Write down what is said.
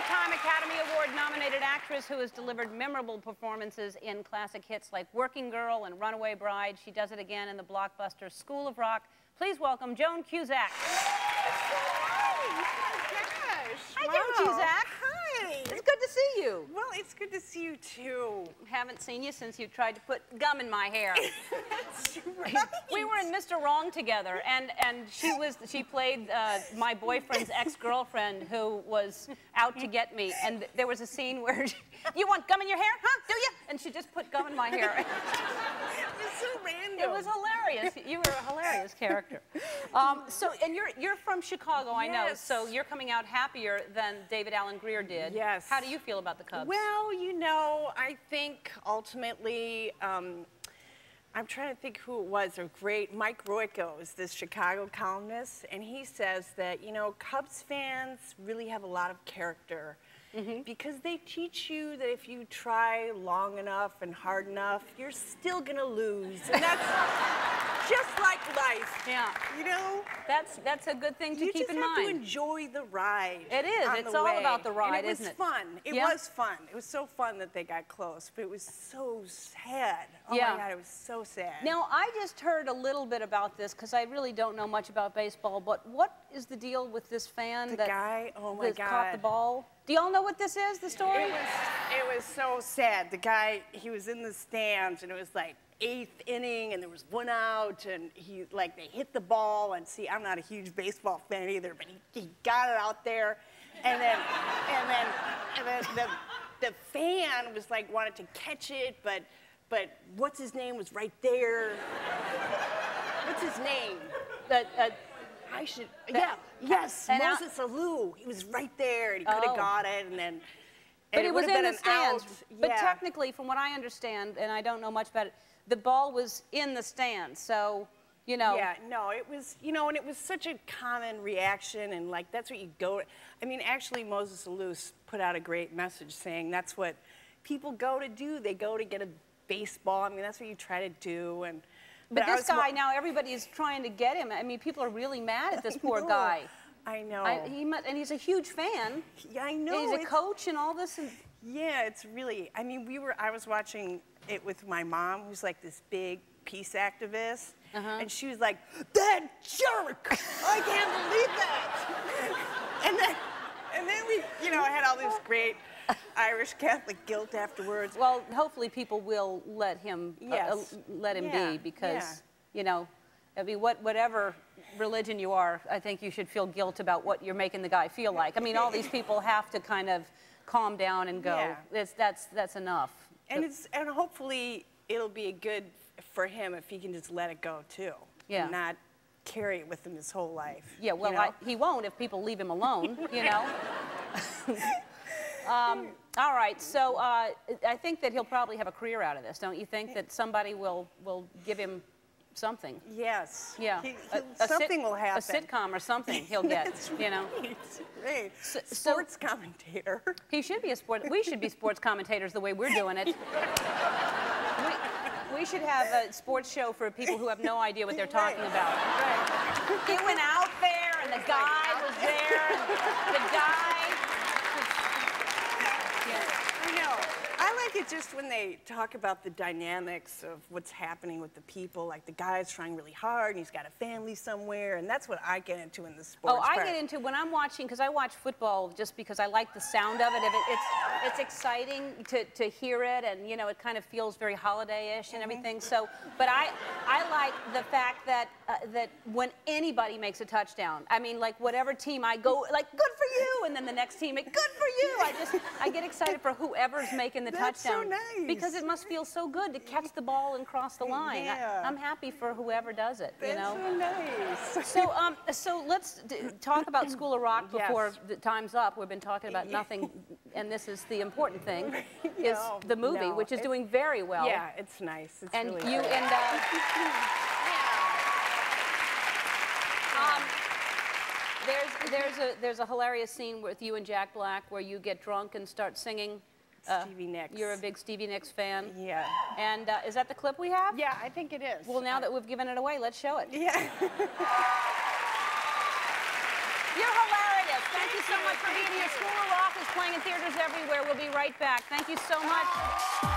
Two-time Academy Award-nominated actress who has delivered memorable performances in classic hits like Working Girl and Runaway Bride. She does it again in the blockbuster School of Rock. Please welcome Joan Cusack. Hi, Joan Cusack. Hi. It's good to see you. Well, it's good to see you, too. Haven't seen you since you tried to put gum in my hair. That's right. We were in Mr. Wrong together, and she played my boyfriend's ex-girlfriend who was out to get me, and there was a scene where you want gum in your hair, huh? Do you? And she just put gum in my hair. It was so random. It was hilarious. You were a hilarious character. And you're from Chicago, I know, so you're coming out happier than David Alan Grier did. Yes. How do you feel about the Cubs? Well, you know, I think ultimately, I'm trying to think who it was, a great, Mike Royko is this Chicago columnist, and he says that, you know, Cubs fans really have a lot of character. Because they teach you that if you try long enough and hard enough, you're still gonna lose. And that's just like life. Yeah. You know? That's a good thing to keep in mind. You just have to enjoy the ride. It is. It's all about the ride, isn't it? And it was fun. It was fun. It was so fun that they got close, but it was so sad. Oh my God, it was so sad. Now, I just heard a little bit about this because I really don't know much about baseball, but what is the deal with this fan that caught the ball? Do y'all know what this is, the story? It was so sad. The guy, he was in the stands, and it was like 8th inning, and there was 1 out, and they hit the ball, and see, I'm not a huge baseball fan either, but he got it out there, and then the fan was like, wanted to catch it, but what's his name was right there. What's his name? Moses Alou. He was right there, and he could have got it, and then. But it was in the stands. But technically, from what I understand, and I don't know much about it, the ball was in the stands, so, you know. Yeah, no, it was, you know, and it was such a common reaction, and like, that's what you go to. I mean, actually, Moses Alou put out a great message saying that's what people go to do. They go to get a baseball. I mean, that's what you try to do, and. But this guy, now everybody is trying to get him. I mean, people are really mad at this poor guy. I know. And he's a huge fan. Yeah, I know. And he's a coach and all this. And yeah, it's really, I mean, I was watching it with my mom, who's like this big peace activist. And she was like, that jerk! I can't believe that! and then we, you know, I had all this great Irish Catholic guilt afterwards. Well, hopefully people will let him be, because, you know, I mean, whatever religion you are, I think you should feel guilt about what you're making the guy feel like. I mean, all these people have to kind of calm down and go. That's enough. And and hopefully it'll be good for him if he can just let it go too. Yeah. And not carry it with him his whole life. Yeah. Well, you know? He won't if people leave him alone. You know. All right, so I think that he'll probably have a career out of this, don't you think? That somebody will give him something? Yes. Yeah. Something will happen. A sitcom or something he'll get, you know? Right. Sports commentator. He should be we should be sports commentators the way we're doing it. We should have a sports show for people who have no idea what they're talking about. Right. He went out there, and the guy was there, the guy. I like it just when they talk about the dynamics of what's happening with the people, like the guy's trying really hard and he's got a family somewhere, and that's what I get into in the sports part. I get into when I'm watching, because I watch football just because I like the sound of it. It's exciting to hear it, and you know, it kind of feels very holiday-ish and everything. So, but I like the fact that that when anybody makes a touchdown, I mean, like whatever team I go, like good for you, and then the next team, good for you. I get excited for whoever's making the touchdown. That's so nice. Because it must feel so good to catch the ball and cross the line. Yeah. I'm happy for whoever does it. That's you know. So nice. So let's talk about School of Rock before the time's up. We've been talking about nothing, and this is the important thing, is the movie, which is doing very well. Yeah, it's nice. It's and really you good. and there's a hilarious scene with you and Jack Black where you get drunk and start singing. Stevie Nicks. You're a big Stevie Nicks fan. Yeah. And is that the clip we have? Yeah, I think it is. Well, now that we've given it away, let's show it. Yeah. You're hilarious. Thank you so much for being here. School of Rock is playing in theaters everywhere. We'll be right back. Thank you so much.